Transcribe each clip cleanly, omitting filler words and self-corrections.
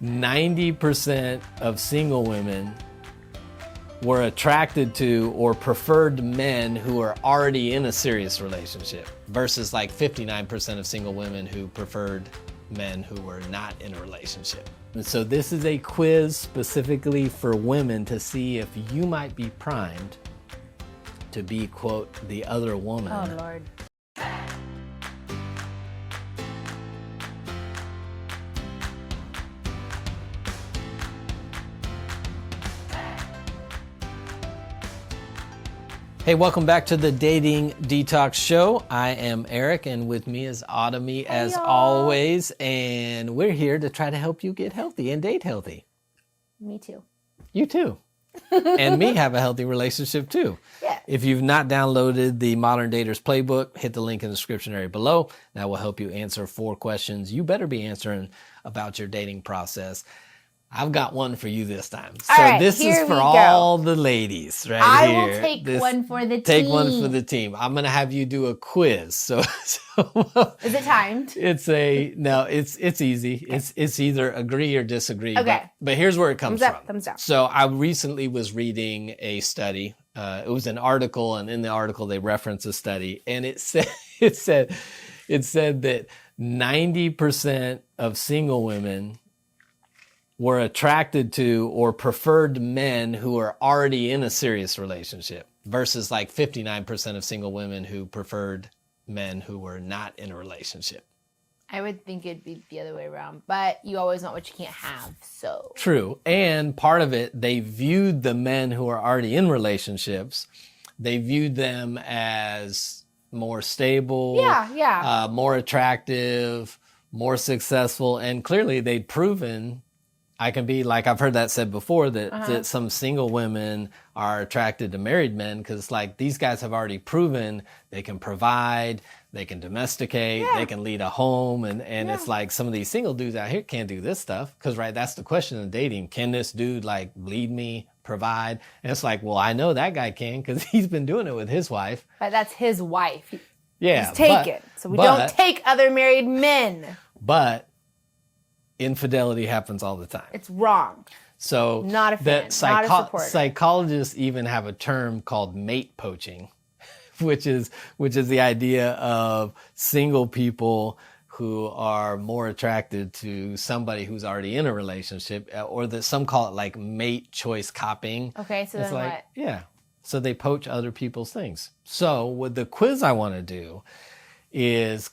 90% of single women were attracted to or preferred men who are already in a serious relationship versus like 59% of single women who preferred men who were not in a relationship. And so this is a quiz specifically for women to see if you might be primed to be, quote, the other woman. Oh, Lord. Hey, welcome back to the Dating Detox Show. I am Eric, and with me is Autumn as always, and we're here to try to help you get healthy and date healthy. Me too. You too. And me have a healthy relationship too. Yeah. If you've not downloaded the Modern Daters Playbook, hit the link in the description area below. That will help you answer 4 questions you better be answering about your dating process. I've got one for you this time. So right, this is for all the ladies right here. I will take one for the team. Take one for the team. I'm going to have you do a quiz. So is it timed? It's easy. Okay. It's either agree or disagree. Okay. But here's where it comes thumbs up, from. Thumbs down. So I recently was reading a study. It was an article, and in the article they reference a study, and it said that 90% of single women were attracted to or preferred men who are already in a serious relationship versus like 59% of single women who preferred men who were not in a relationship. I would think it'd be the other way around, but you always want what you can't have, so. True. And part of it, they viewed the men who are already in relationships, they viewed them as more stable, more attractive, more successful, and clearly they'd proven I can be like, I've heard that said before, that some single women are attracted to married men because like these guys have already proven they can provide, they can domesticate, they can lead a home. And it's like some of these single dudes out here can't do this stuff because, right, that's the question of dating. Can this dude like lead me, provide? And it's like, well, I know that guy can because he's been doing it with his wife. But that's his wife. Yeah. He's taken. So we don't take other married men. But infidelity happens all the time. It's wrong. So not a fan, not a supporter. Psychologists even have a term called mate poaching, which is the idea of single people who are more attracted to somebody who's already in a relationship, or that some call it like mate choice copying. Okay, so then what? Yeah. So they poach other people's things. So with the quiz I want to do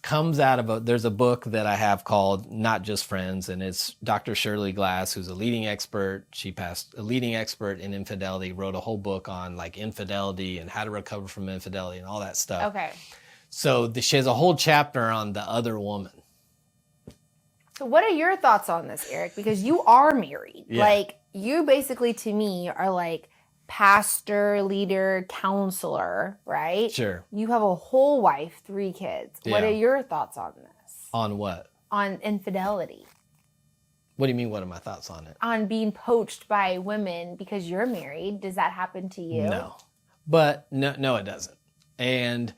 comes out of there's a book that I have called Not Just Friends, and it's Dr. Shirley Glass, who's a leading expert. She passed a leading expert in infidelity, wrote a whole book on like infidelity and how to recover from infidelity and all that stuff. Okay. So she has a whole chapter on the other woman. So what are your thoughts on this, Eric? Because you are married. Yeah. Like you basically to me are like pastor, leader, counselor, right? Sure. You have a whole wife, 3 kids. Yeah. What are your thoughts on this? On what? On infidelity. What do you mean, what are my thoughts on it? On being poached by women because you're married. Does that happen to you? No. But no, it doesn't. And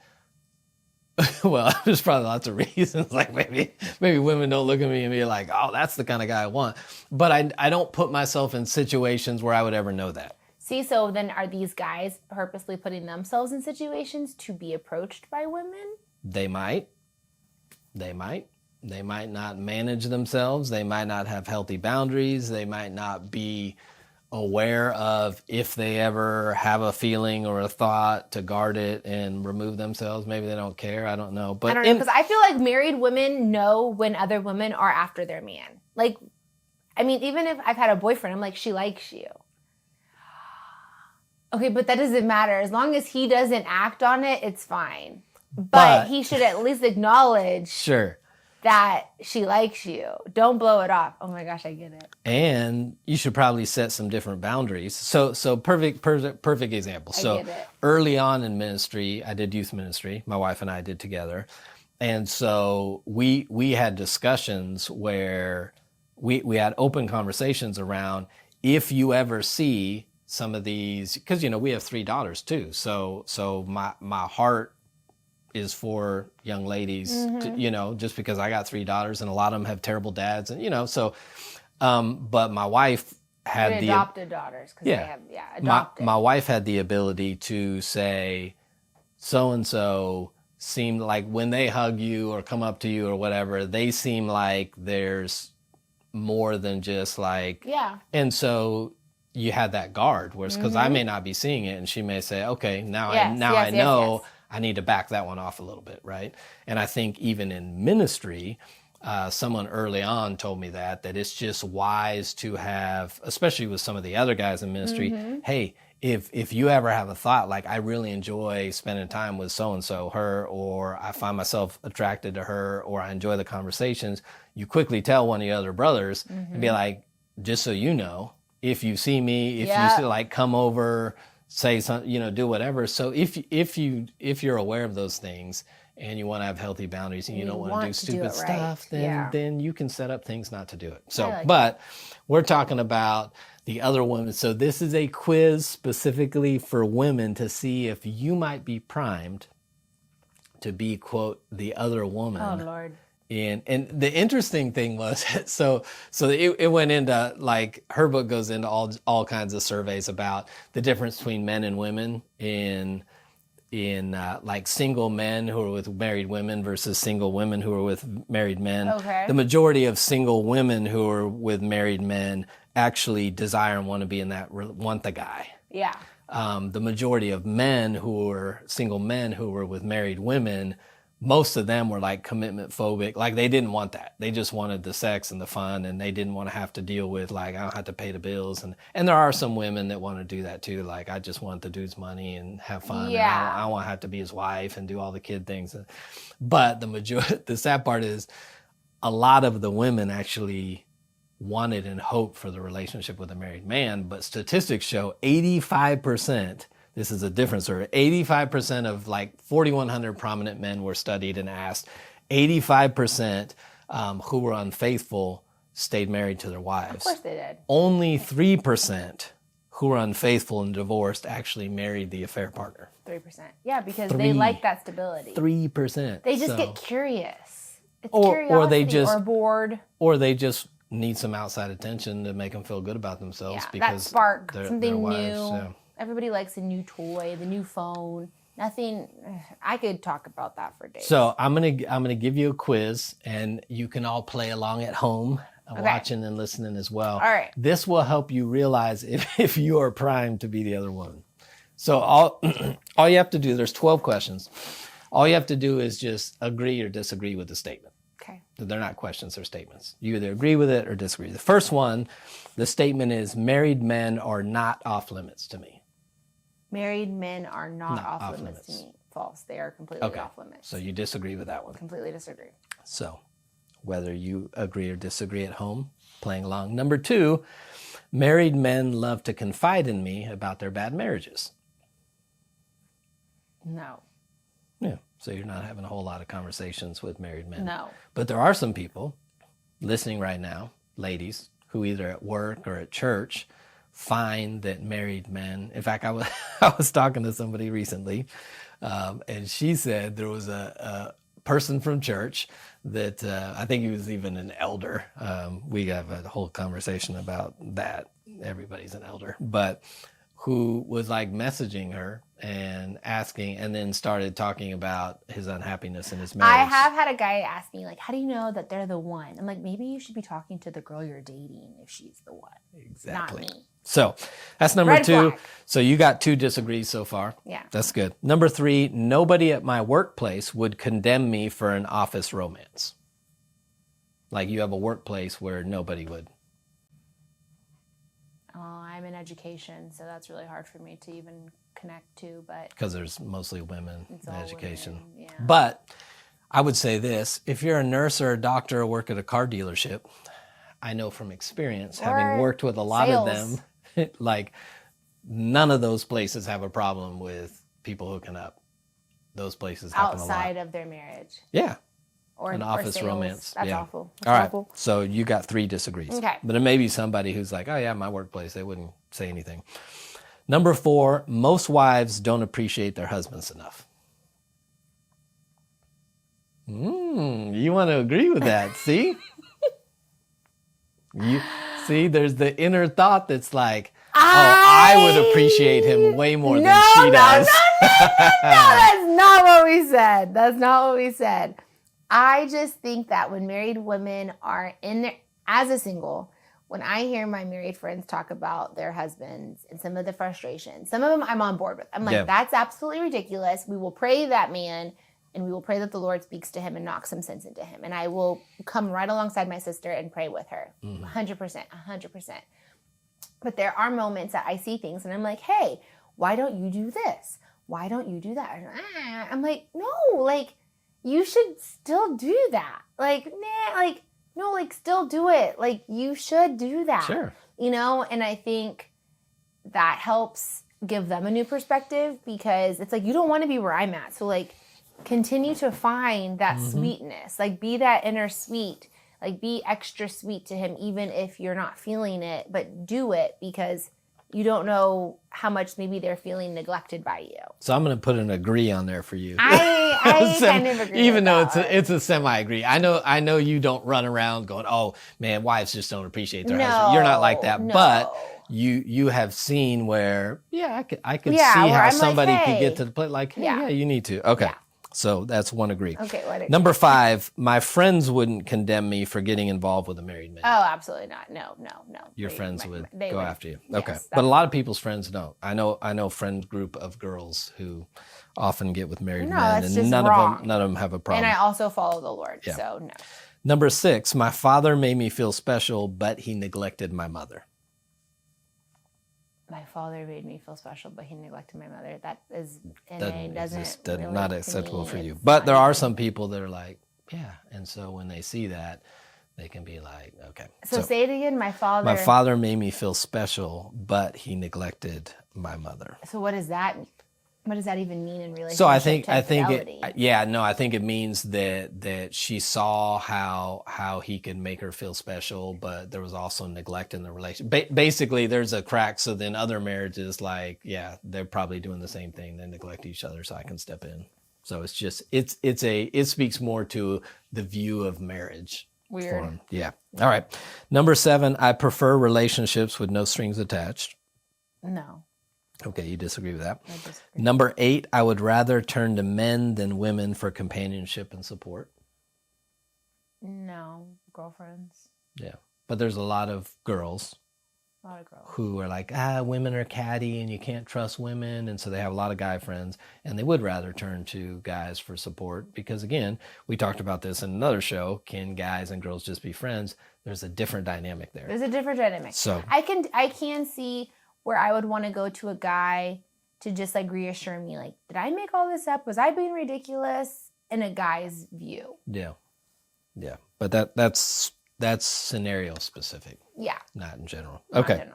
well, there's probably lots of reasons. Like maybe women don't look at me and be like, oh, that's the kind of guy I want. But I don't put myself in situations where I would ever know that. See, so then are these guys purposely putting themselves in situations to be approached by women? They might. They might not manage themselves. They might not have healthy boundaries. They might not be aware of if they ever have a feeling or a thought to guard it and remove themselves. Maybe they don't care. I don't know. But I don't know, because I feel like married women know when other women are after their man. Like, I mean, even if I've had a boyfriend, I'm like, she likes you. Okay, but that doesn't matter. As long as he doesn't act on it, it's fine. But he should at least acknowledge that she likes you. Don't blow it off. Oh my gosh, I get it. And you should probably set some different boundaries. So perfect example. So early on in ministry, I did youth ministry. My wife and I did together. And so we had discussions where we had open conversations around if you ever see some of these, because we have 3 daughters too. So my heart is for young ladies, to, just because I got 3 daughters and a lot of them have terrible dads, and so But my wife had the adopted daughters. Cause they have, adopted. My wife had the ability to say, so-and-so seemed like when they hug you or come up to you or whatever, they seem like there's more than just like, and so you had that guard, whereas because I may not be seeing it, and she may say, okay, I know I need to back that one off a little bit, right? And I think even in ministry, someone early on told me that it's just wise to have, especially with some of the other guys in ministry, hey, if you ever have a thought like, I really enjoy spending time with so-and-so, her, or I find myself attracted to her, or I enjoy the conversations, you quickly tell one of the other brothers and be like, just so you know, if you see me, if you see, like, come over, say something, do whatever. So if you're aware of those things and you want to have healthy boundaries and you don't want to do stupid stuff, then you can set up things not to do it. So, but we're talking about the other women. So this is a quiz specifically for women to see if you might be primed to be, quote, the other woman. Oh, Lord. And the interesting thing was, so it went into, like, her book goes into all kinds of surveys about the difference between men and women in like single men who are with married women versus single women who are with married men. Okay. The majority of single women who are with married men actually desire and want to be in that, want the guy. Yeah. The majority of men who are single men who were with married women, most of them were like commitment phobic. Like they didn't want that. They just wanted the sex and the fun, and they didn't want to have to deal with, like, I don't have to pay the bills. And there are some women that want to do that too. Like, I just want the dude's money and have fun. Yeah. And I don't want to have to be his wife and do all the kid things. But the sad part is a lot of the women actually wanted and hoped for the relationship with a married man. But statistics show 85%, this is a different survey, 85% of like 4,100 prominent men were studied and asked, 85% who were unfaithful stayed married to their wives. Of course they did. Only 3% who were unfaithful and divorced actually married the affair partner. 3%. Yeah, because they like that stability. 3%. They just get curious. It's curiosity or bored. Or they just need some outside attention to make them feel good about themselves, because that spark, something their new. wives, Everybody likes a new toy, the new phone. Nothing. I could talk about that for days. So I'm gonna give you a quiz, and you can all play along at home, watching and listening as well. All right. This will help you realize if you are primed to be the other one. So all you have to do, there's 12 questions. All you have to do is just agree or disagree with the statement. Okay. They're not questions, they're statements. You either agree with it or disagree. The first one, the statement is, married men are not off limits to me. Married men are not off limits to me. False. They are completely off limits. So you disagree with that one. Completely disagree. So whether you agree or disagree at home, playing along. Number 2, married men love to confide in me about their bad marriages. No. Yeah. So you're not having a whole lot of conversations with married men. No. But there are some people listening right now, ladies, who either at work or at church find that married men, in fact, I was talking to somebody recently, and she said there was a person from church that I think he was even an elder. We have a whole conversation about that. Everybody's an elder, but who was like messaging her and asking, and then started talking about his unhappiness in his marriage. I have had a guy ask me, like, how do you know that they're the one? I'm like, maybe you should be talking to the girl you're dating if she's the one. Exactly. Not me. So that's number Red 2. flag. So you got 2 disagrees so far. Yeah. That's good. Number 3, nobody at my workplace would condemn me for an office romance. Like, you have a workplace where nobody would. I'm in education, so that's really hard for me to even connect to, but because there's mostly women in education. Women, yeah. But I would say this, if you're a nurse or a doctor or work at a car dealership, I know from experience, having worked with a lot of them, like, none of those places have a problem with people hooking up. Those places happen outside a lot. of their marriage. Yeah. Or an office sales. romance. That's yeah. awful. All right. Awful. So you got 3 disagrees. Okay. But it may be somebody who's like, oh yeah, my workplace, they wouldn't say anything. Number 4, most wives don't appreciate their husbands enough. You want to agree with that, see? You see, there's the inner thought that's like, I would appreciate him way more than she does. No, that's not what we said. That's not what we said. I just think that when married women are in there, as a single, when I hear my married friends talk about their husbands and some of the frustration, some of them I'm on board with. I'm like, that's absolutely ridiculous. We will pray that man, and we will pray that the Lord speaks to him and knocks some sense into him. And I will come right alongside my sister and pray with her. 100%. But there are moments that I see things and I'm like, hey, why don't you do this? Why don't you do that? I'm like, no, like, you should still do that. Like, no, like, still do it. Like, you should do that. Sure. You know, and I think that helps give them a new perspective because it's like, you don't want to be where I'm at. So, like, continue to find that sweetness. Like, be that inner sweet. Like, be extra sweet to him, even if you're not feeling it, but do it because you don't know how much maybe they're feeling neglected by you. So I'm going to put an agree on there for you. I kind of agree. Even though it's a semi-agree. I know you don't run around going, oh man, wives just don't appreciate their husband. You're not like that. No. But you have seen where, I could see how somebody could get to the point like, hey, you need to. Okay. Yeah. So that's one agree. Okay, what Number 5, my friends wouldn't condemn me for getting involved with a married man. Oh, absolutely not. No. Your friends would go after you. Okay. Yes, but a lot of people's friends don't. I know friend group of girls who often get with married men and none of them have a problem. And I also follow the Lord, so no. Number 6, my father made me feel special, but he neglected my mother. My father made me feel special, but he neglected my mother. That is, doesn't really not acceptable for you. But there are some people that are like, and so when they see that, they can be like, okay. So say it again. My father made me feel special, but he neglected my mother. So what does that mean? What does that even mean in relationship? So I think it means that she saw how he could make her feel special, but there was also neglect in the relationship. Basically, there's a crack. So then other marriages, like, they're probably doing the same thing. They neglect each other, so I can step in. So it's just it speaks more to the view of marriage. Weird. Yeah. All right. Number 7, I prefer relationships with no strings attached. No. Okay, you disagree with that. I disagree. Number 8, I would rather turn to men than women for companionship and support. No, girlfriends. Yeah, but there's a lot of girls who are like, women are catty and you can't trust women. And so they have a lot of guy friends and they would rather turn to guys for support because, again, we talked about this in another show. Can guys and girls just be friends? There's a different dynamic there. There's a different dynamic. So I can see where I would want to go to a guy to just like reassure me, like, did I make all this up? Was I being ridiculous in a guy's view? Yeah. But that's scenario specific. Yeah. Not in general. Okay.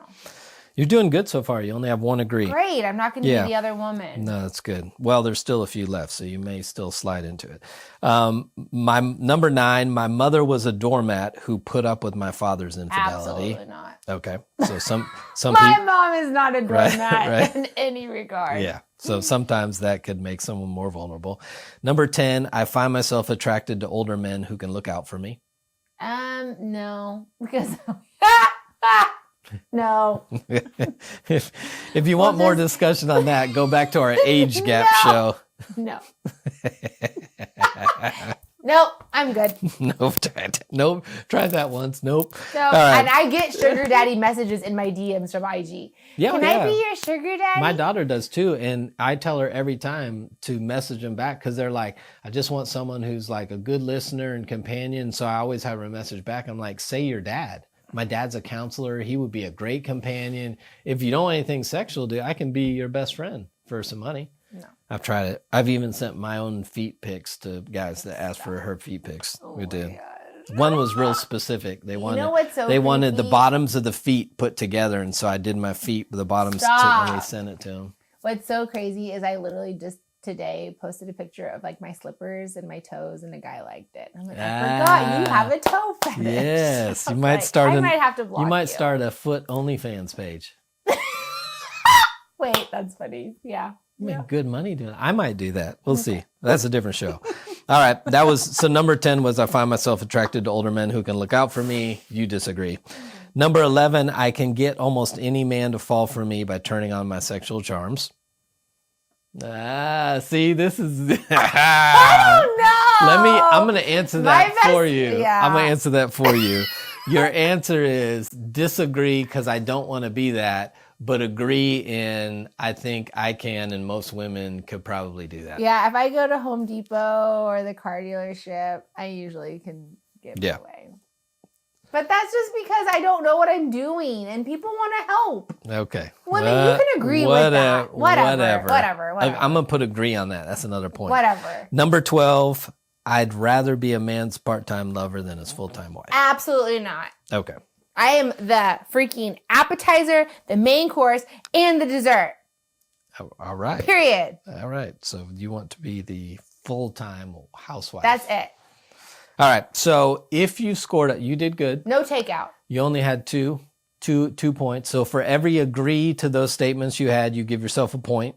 You're doing good so far. You only have one agree. Great. I'm not going to be the other woman. No, that's good. Well, there's still a few left, so you may still slide into it. My number 9, my mother was a doormat who put up with my father's infidelity. Absolutely not. Okay. So some my mom is not a doormat in any regard. Yeah. So sometimes that could make someone more vulnerable. Number 10, I find myself attracted to older men who can look out for me. No, because no. If you want more discussion on that, go back to our age gap show. No. Nope, I'm good. Nope, tried that once. Nope. No, right. And I get sugar daddy messages in my DMs from IG. Can I be your sugar daddy? My daughter does too, and I tell her every time to message them back because they're like, I just want someone who's like a good listener and companion. So I always have her message back. I'm like, say your dad. My dad's a counselor. He would be a great companion. If you don't want anything sexual, dude, I can be your best friend for some money. No. I've tried it. I've even sent my own feet pics to guys that asked for her feet pics. We did. One was real specific. They wanted the bottoms of the feet put together, and so I did my feet with the bottoms and we sent it to them. What's so crazy is I literally just today posted a picture of like my slippers and my toes, and a guy liked it. I'm like, I forgot you have a toe fetish. Yes, you might start. I might have to block you. You might start a foot OnlyFans page. Wait, that's funny. Yeah. Make good money doing it. I might do that. We'll see. That's a different show. All right. That was, so number 10 was I find myself attracted to older men who can look out for me. You disagree. Number 11, I can get almost any man to fall for me by turning on my sexual charms. See, this is. I don't know. I'm going to answer that for you. Yeah. I'm going to answer that for you. Your answer is disagree because I don't want to be that, but agree in I think I can and most women could probably do that. Yeah, if I go to Home Depot or the car dealership, I usually can give it away. But that's just because I don't know what I'm doing and people want to help. Okay. Women, you can agree with that. Whatever. I'm going to put agree on that. That's another point. Whatever. Number 12, I'd rather be a man's part-time lover than his full-time wife. Absolutely not. Okay. I am the freaking appetizer, the main course, and the dessert. All right. Period. All right. So you want to be the full-time housewife. That's it. All right. So if you scored, you did good. No takeout. You only had two points. So for every agree to those statements you had, you give yourself a point.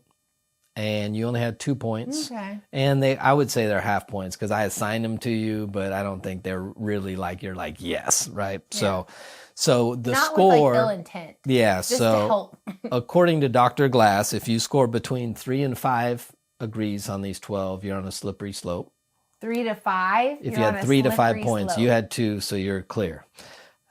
And you only had 2 points. Okay. And I would say they're half points because I assigned them to you, but I don't think they're really like, you're like, yes, right? Yeah. So the not score. Not with like ill intent. Yeah. Just to help. According to Dr. Glass, if you score between 3 and 5 agrees on these 12, you're on a slippery slope. 3 to 5? If you had 3 to 5 points, you had 2, so you're clear.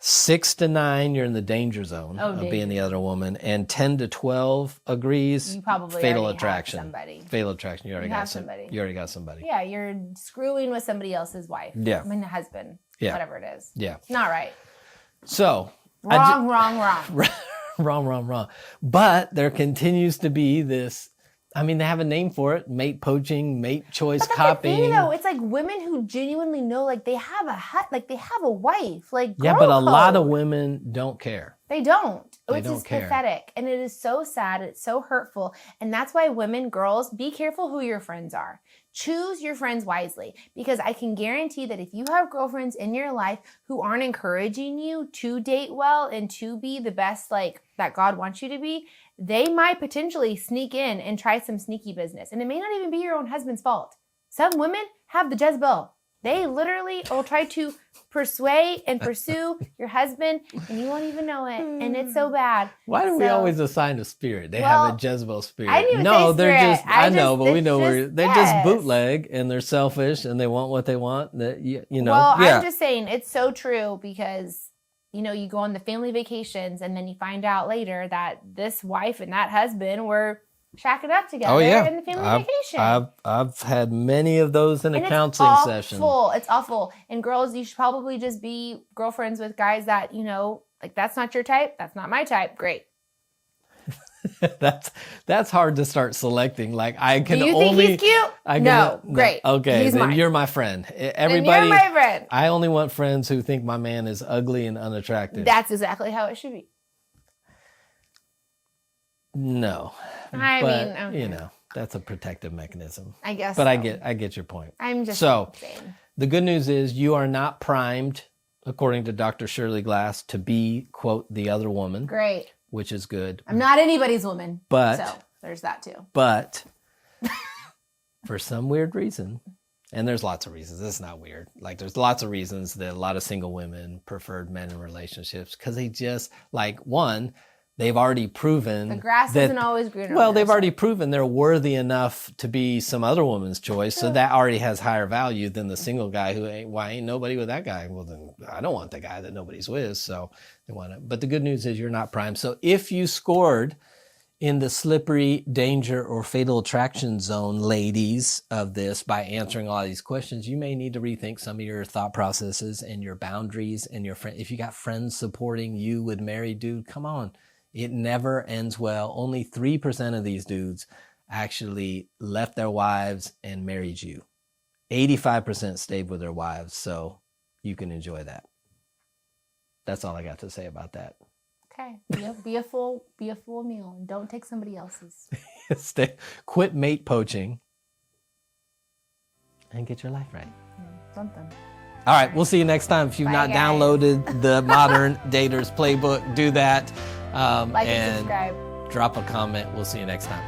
6 to 9, you're in the danger zone of being the other woman, and 10 to 12 agrees. You probably fatal already attraction. Have somebody. Fatal attraction. You already got somebody. You already got somebody. Yeah, you're screwing with somebody else's wife. Yeah, I mean, husband. Yeah, whatever it is. Yeah, it's not right. So wrong. wrong. But there continues to be this. I mean, they have a name for it: mate poaching, mate choice copying. The thing, though, it's like women who genuinely know, like they have they have a wife, like yeah, but a lot of women don't care. They don't. It's just pathetic, and it is so sad. It's so hurtful, and that's why women, girls, be careful who your friends are. Choose your friends wisely, because I can guarantee that if you have girlfriends in your life who aren't encouraging you to date well and to be the best, like that God wants you to be, they might potentially sneak in and try some sneaky business. And it may not even be your own husband's fault. Some women have the Jezebel. They literally will try to persuade and pursue your husband, and you won't even know it. And it's so bad. Why do we always assign a spirit? They have a Jezebel spirit. I didn't even say they're spirit. just, I know, but we know they're just bootleg, and they're selfish, and they want what they want. That you know. Well, I'm just saying it's so true because, you know, you go on the family vacations and then you find out later that this wife and that husband were shacking up together in the family vacation. I've had many of those in a counseling session. It's awful. And girls, you should probably just be girlfriends with guys that, you know, like that's not your type. That's not my type. Great. That's hard to start selecting. Like I can Do you only. Think he's cute? No, great. Okay, then you're my friend. Everybody. Then you're my friend. I only want friends who think my man is ugly and unattractive. That's exactly how it should be. No, I mean, okay. You know, that's a protective mechanism. I guess. But so. I get your point. I'm just saying. The The good news is you are not primed, according to Dr. Shirley Glass, to be quote the other woman. Great. Which is good. I'm not anybody's woman. But so there's that too. But for some weird reason, and there's lots of reasons. It's not weird. Like there's lots of reasons that a lot of single women preferred men in relationships because they just like they've already proven the grass isn't always greener. Well, they've already proven they're worthy enough to be some other woman's choice. So that already has higher value than the single guy who ain't nobody with that guy. Well, then I don't want the guy that nobody's with. So they want it. But the good news is you're not primed. So if you scored in the slippery danger or fatal attraction zone, ladies, of this by answering all these questions, you may need to rethink some of your thought processes and your boundaries and your friend. If you got friends supporting you with married dude, come on. It never ends well. Only 3% of these dudes actually left their wives and married you. 85% stayed with their wives, so you can enjoy that. That's all I got to say about that. Okay. Be a full meal and don't take somebody else's. Quit mate poaching and get your life right. Something. All right, we'll see you next time. If you've not downloaded the Modern Daters Playbook, do that. Like and subscribe. Drop a comment. We'll see you next time.